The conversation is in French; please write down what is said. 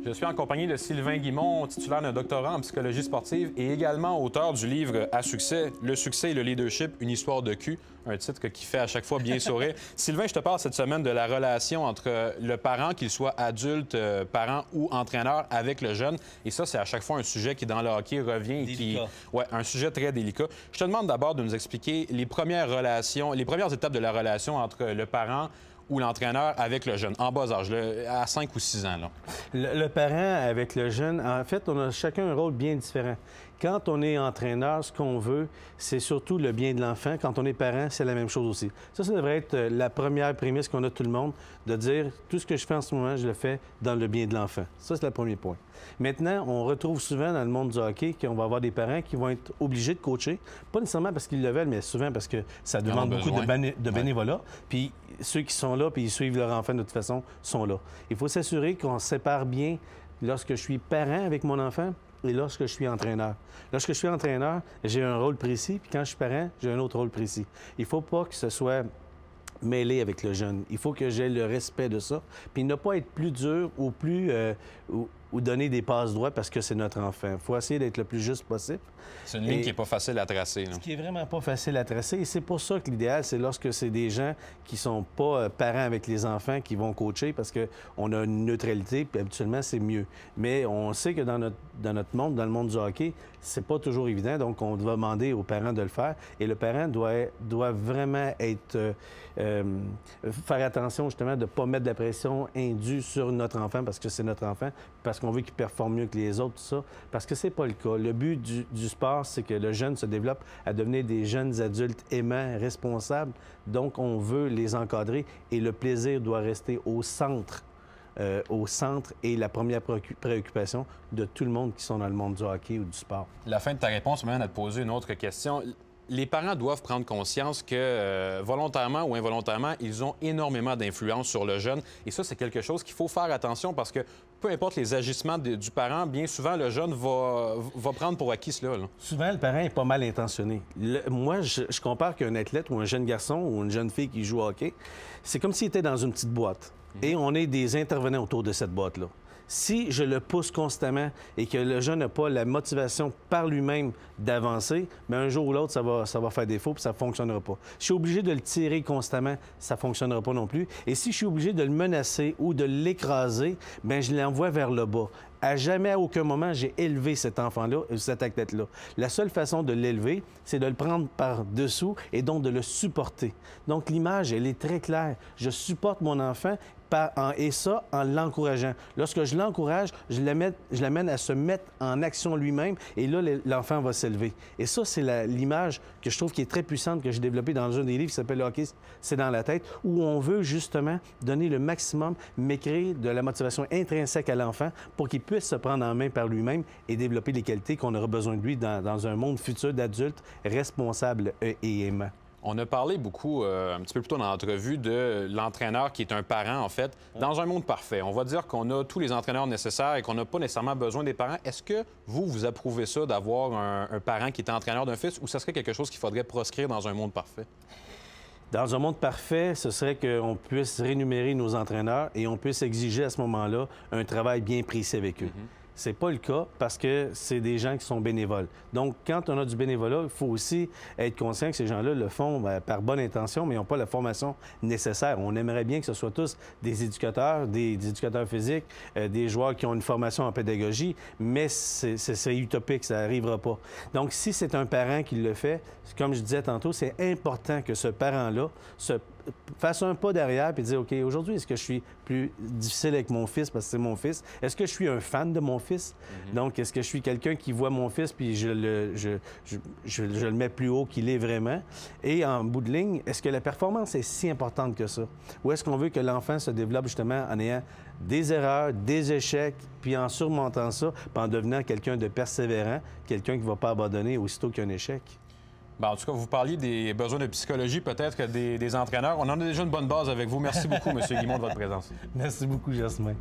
Je suis en compagnie de Sylvain Guimond, titulaire d'un doctorat en psychologie sportive et également auteur du livre À succès, le succès et le leadership, une histoire de cul, un titre qui fait à chaque fois bien sourire. Sylvain, je te parle cette semaine de la relation entre le parent, qu'il soit adulte, parent ou entraîneur, avec le jeune. Et ça, c'est à chaque fois un sujet qui, dans le hockey, revient et qui... Ouais, un sujet très délicat. Je te demande d'abord de nous expliquer les premières relations, les premières étapes de la relation entre le parent ou l'entraîneur avec le jeune, en bas âge, à 5 ou 6 ans. Là. Le parent avec le jeune, en fait, on a chacun un rôle bien différent. Quand on est entraîneur, ce qu'on veut, c'est surtout le bien de l'enfant. Quand on est parent, c'est la même chose aussi. Ça devrait être la première prémisse qu'on a tout le monde, de dire tout ce que je fais en ce moment, je le fais dans le bien de l'enfant. Ça, c'est le premier point. Maintenant, on retrouve souvent dans le monde du hockey qu'on va avoir des parents qui vont être obligés de coacher, pas nécessairement parce qu'ils le veulent, mais souvent parce que ça demande beaucoup de bénévolat. Puis ceux qui sont là, puis ils suivent leur enfant de toute façon, sont là. Il faut s'assurer qu'on sépare bien lorsque je suis parent avec mon enfant et lorsque je suis entraîneur. Lorsque je suis entraîneur, j'ai un rôle précis, puis quand je suis parent, j'ai un autre rôle précis. Il ne faut pas que ce soit mêlé avec le jeune. Il faut que j'aie le respect de ça, puis ne pas être plus dur ou plus... ou donner des passes droits parce que c'est notre enfant. Il faut essayer d'être le plus juste possible. C'est une ligne qui n'est pas facile à tracer. Là. Ce qui est vraiment pas facile à tracer. Et c'est pour ça que l'idéal, c'est lorsque c'est des gens qui sont pas parents avec les enfants qui vont coacher parce qu'on a une neutralité, puis habituellement, c'est mieux. Mais on sait que dans notre monde, dans le monde du hockey, c'est pas toujours évident, donc on doit demander aux parents de le faire. Et le parent doit vraiment être... faire attention, justement, de ne pas mettre de la pression indue sur notre enfant parce que c'est notre enfant, parce qu'on veut qu'il performe mieux que les autres, tout ça, parce que c'est pas le cas. Le but du sport, c'est que le jeune se développe à devenir des jeunes adultes aimants, responsables. Donc, on veut les encadrer et le plaisir doit rester au centre et la première préoccupation de tout le monde qui sont dans le monde du hockey ou du sport. La fin de ta réponse m'amène à te poser une autre question. Les parents doivent prendre conscience que, volontairement ou involontairement, ils ont énormément d'influence sur le jeune. Et ça, c'est quelque chose qu'il faut faire attention parce que peu importe les agissements du parent, bien souvent, le jeune va prendre pour acquis cela. Là. Souvent, le parent est pas mal intentionné. Moi, je compare qu'un athlète ou un jeune garçon ou une jeune fille qui joue au hockey, c'est comme s'il était dans une petite boîte. Et on est des intervenants autour de cette boîte-là. Si je le pousse constamment et que le jeune n'a pas la motivation par lui-même d'avancer, mais un jour ou l'autre, ça va faire défaut puis ça ne fonctionnera pas. Si je suis obligé de le tirer constamment, ça ne fonctionnera pas non plus. Et si je suis obligé de le menacer ou de l'écraser, bien, je l'envoie vers le bas. À jamais, à aucun moment, j'ai élevé cet enfant-là, cet athlète-là. La seule façon de l'élever, c'est de le prendre par-dessous et donc de le supporter. Donc, l'image, elle est très claire. Je supporte mon enfant et ça en l'encourageant. Lorsque je l'encourage, je l'amène à se mettre en action lui-même et là, l'enfant va s'élever. Et ça, c'est l'image que je trouve qui est très puissante, que j'ai développée dans un des livres qui s'appelle « Le hockey, c'est dans la tête », où on veut justement donner le maximum, mais créer de la motivation intrinsèque à l'enfant pour qu'il puisse se prendre en main par lui-même et développer les qualités qu'on aura besoin de lui dans un monde futur d'adultes responsables et aimants. On a parlé beaucoup, un petit peu plus tôt dans l'entrevue, de l'entraîneur qui est un parent, en fait, dans un monde parfait. On va dire qu'on a tous les entraîneurs nécessaires et qu'on n'a pas nécessairement besoin des parents. Est-ce que vous approuvez ça, d'avoir un parent qui est entraîneur d'un fils, ou ça serait quelque chose qu'il faudrait proscrire dans un monde parfait? Dans un monde parfait, ce serait qu'on puisse rémunérer nos entraîneurs et on puisse exiger à ce moment-là un travail bien précis avec eux. C'est pas le cas parce que c'est des gens qui sont bénévoles. Donc, quand on a du bénévolat, il faut aussi être conscient que ces gens-là le font par bonne intention, mais ils n'ont pas la formation nécessaire. On aimerait bien que ce soit tous des éducateurs physiques, des joueurs qui ont une formation en pédagogie, mais c'est utopique, ça n'arrivera pas. Donc, si c'est un parent qui le fait, comme je disais tantôt, c'est important que ce parent-là fasse un pas derrière et dire, OK, aujourd'hui, est-ce que je suis plus difficile avec mon fils parce que c'est mon fils? Est-ce que je suis un fan de mon fils? Donc, est-ce que je suis quelqu'un qui voit mon fils puis je le mets plus haut qu'il est vraiment? Et en bout de ligne, est-ce que la performance est si importante que ça? Ou est-ce qu'on veut que l'enfant se développe justement en ayant des erreurs, des échecs, puis en surmontant ça, puis en devenant quelqu'un de persévérant, quelqu'un qui ne va pas abandonner aussitôt qu'il y a un échec? Bien, en tout cas, vous parliez des besoins de psychologie, peut-être que des entraîneurs. On en a déjà une bonne base avec vous. Merci beaucoup, M. Guimond, de votre présence. Merci beaucoup, Jasmin.